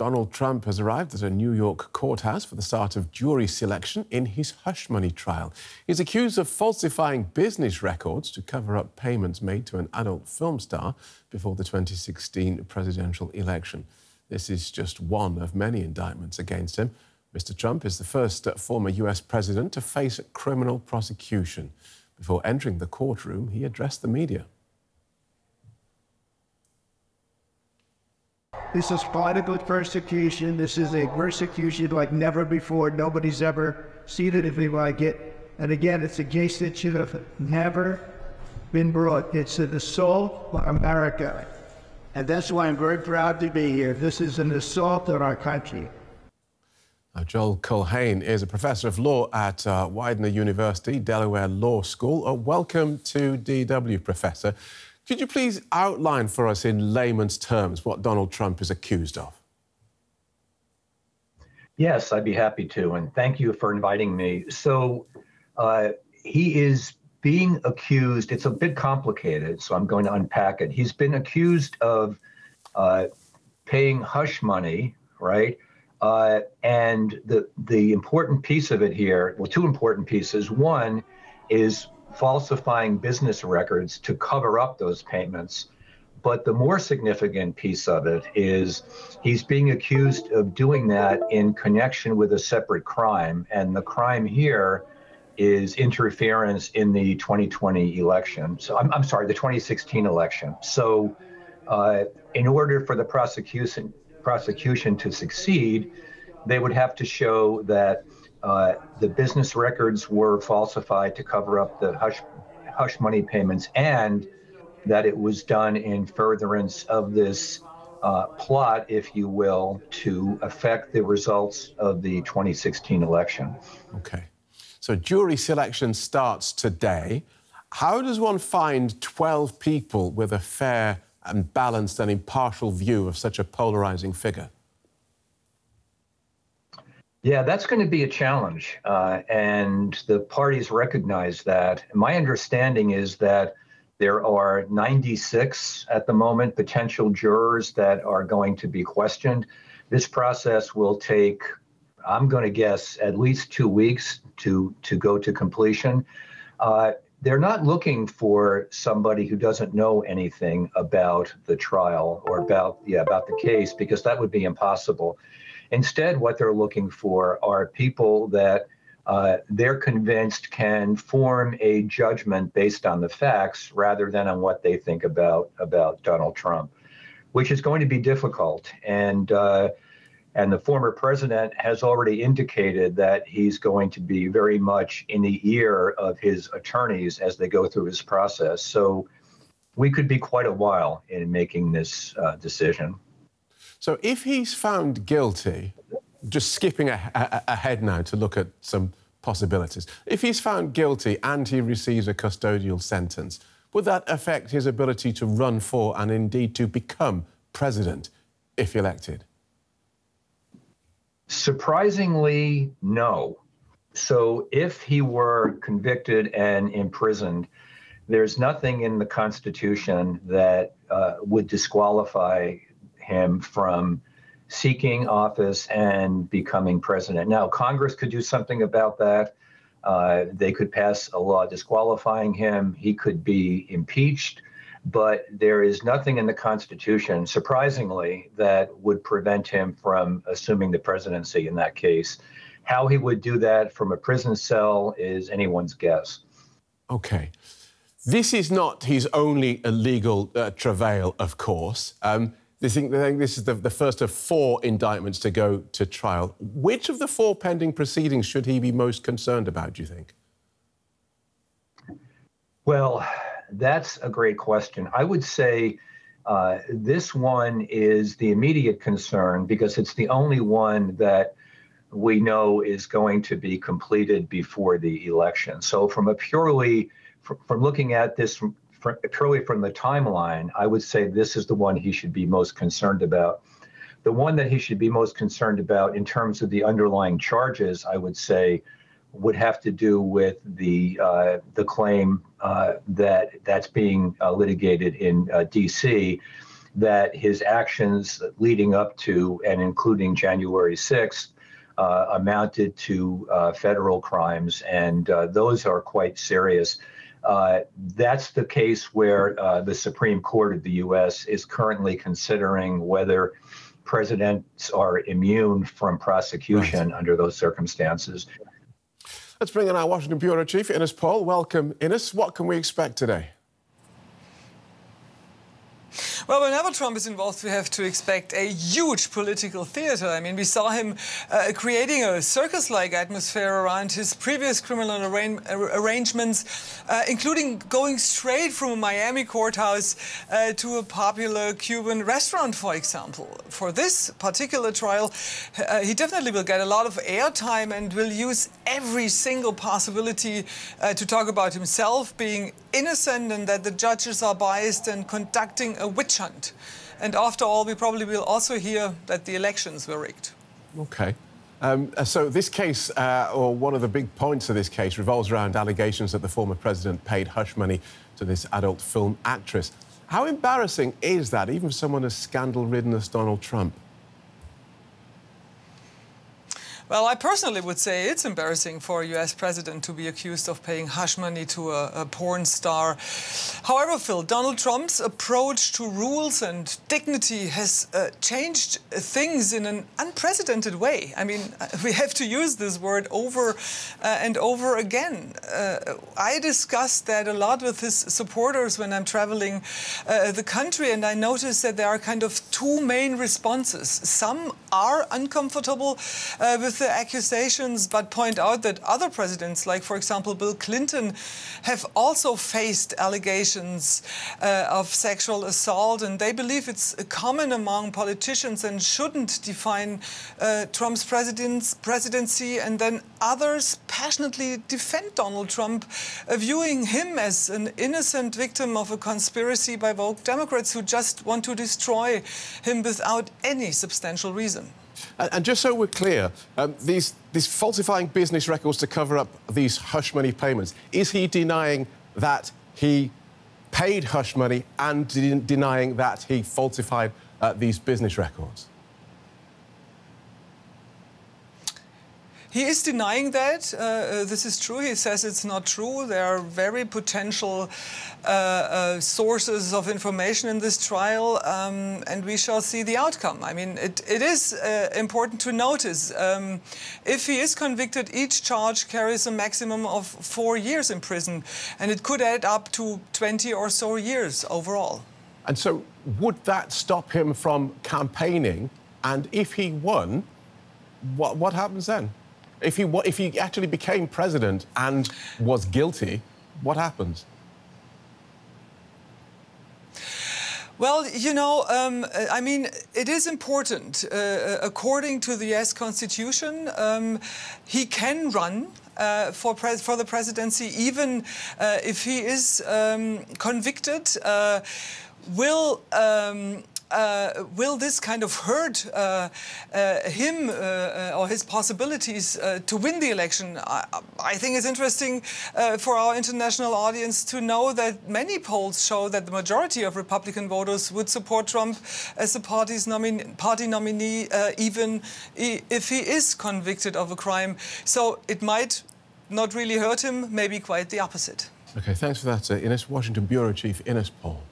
Donald Trump has arrived at a New York courthouse for the start of jury selection in his hush money trial. He's accused of falsifying business records to cover up payments made to an adult film star before the 2016 presidential election. This is just one of many indictments against him. Mr. Trump is the first former US president to face criminal prosecution. Before entering the courtroom, he addressed the media. This is political persecution. This is a persecution like never before. Nobody's ever seen anything like it. And again, it's a case that should have never been brought. It's an assault on America. And that's why I'm very proud to be here. This is an assault on our country. Now, Joel Culhane is a professor of law at Widener University, Delaware Law School. Welcome to DW, Professor. Could you please outline for us in layman's terms what Donald Trump is accused of? Yes, I'd be happy to, and thank you for inviting me. So he is being accused, it's a bit complicated, so I'm going to unpack it. He's been accused of paying hush money, right? And the important piece of it here, well, two important pieces. One is falsifying business records to cover up those payments. But the more significant piece of it is he's being accused of doing that in connection with a separate crime. And the crime here is interference in the 2020 election. So I'm sorry, the 2016 election. So in order for the prosecution to succeed, they would have to show that the business records were falsified to cover up the hush money payments, and that it was done in furtherance of this plot, if you will, to affect the results of the 2016 election. OK. So jury selection starts today. How does one find 12 people with a fair and balanced and impartial view of such a polarizing figure? Yeah, that's going to be a challenge, and the parties recognize that. My understanding is that there are 96 at the moment potential jurors that are going to be questioned. This process will take, I'm going to guess, at least 2 weeks to go to completion. They're not looking for somebody who doesn't know anything about the trial or about the case, because that would be impossible. Instead, what they're looking for are people that they're convinced can form a judgment based on the facts rather than on what they think about Donald Trump, which is going to be difficult. And the former president has already indicated that he's going to be very much in the ear of his attorneys as they go through his process. So we could be quite a while in making this decision. So if he's found guilty, just skipping ahead now to look at some possibilities, if he's found guilty and he receives a custodial sentence, would that affect his ability to run for and indeed to become president if elected? Surprisingly, no. So if he were convicted and imprisoned, there's nothing in the Constitution that would disqualify him from seeking office and becoming president. Now, Congress could do something about that. They could pass a law disqualifying him. He could be impeached. But there is nothing in the Constitution, surprisingly, that would prevent him from assuming the presidency in that case. How he would do that from a prison cell is anyone's guess. OK. This is not his only illegal travail, of course. They think this is the first of 4 indictments to go to trial. Which of the 4 pending proceedings should he be most concerned about, do you think? Well, that's a great question. I would say this one is the immediate concern because it's the only one that we know is going to be completed before the election. So from looking at this purely from the timeline, I would say this is the one he should be most concerned about. The one that he should be most concerned about in terms of the underlying charges, I would say, would have to do with the claim that's being litigated in D.C. that his actions leading up to and including January 6th amounted to federal crimes, and those are quite serious. That's the case where the Supreme Court of the U.S. is currently considering whether presidents are immune from prosecution under those circumstances. Let's bring in our Washington Bureau Chief, Ines Pohl. Welcome, Ines. What can we expect today? Well, whenever Trump is involved, we have to expect a huge political theater. I mean, we saw him creating a circus-like atmosphere around his previous criminal arrangements, including going straight from a Miami courthouse to a popular Cuban restaurant, for example. For this particular trial, he definitely will get a lot of airtime and will use every single possibility to talk about himself being innocent and that the judges are biased and conducting a witch hunt. And after all, we probably will also hear that the elections were rigged. OK. So this case, or one of the big points of this case, revolves around allegations that the former president paid hush money to this adult film actress. How embarrassing is that, even for someone as scandal-ridden as Donald Trump? Well, I personally would say it's embarrassing for a U.S. president to be accused of paying hush money to a porn star. However, Phil, Donald Trump's approach to rules and dignity has changed things in an unprecedented way. I mean, we have to use this word over and over again. I discussed that a lot with his supporters when I'm traveling the country, and I noticed that there are kind of two main responses. Some are uncomfortable with the accusations, but point out that other presidents, like, for example, Bill Clinton, have also faced allegations of sexual assault, and they believe it's common among politicians and shouldn't define Trump's presidency. And then others passionately defend Donald Trump, viewing him as an innocent victim of a conspiracy by woke Democrats who just want to destroy him without any substantial reason. And just so we're clear, these falsifying business records to cover up these hush money payments, is he denying that he paid hush money and denying that he falsified these business records? He is denying that. This is true. He says it's not true. There are very potential sources of information in this trial, and we shall see the outcome. I mean, it is important to notice, if he is convicted, each charge carries a maximum of 4 years in prison, and it could add up to 20 or so years overall. And so would that stop him from campaigning? And if he won, what happens then? If he actually became president and was guilty, what happens? Well, you know, I mean, it is important. According to the U.S. Constitution, he can run for the presidency, even if he is convicted. Will this kind of hurt him or his possibilities to win the election? I think it's interesting for our international audience to know that many polls show that the majority of Republican voters would support Trump as the party nominee, even if he is convicted of a crime. So it might not really hurt him, maybe quite the opposite. OK, thanks for that, Ines. Washington Bureau Chief Ines Pohl.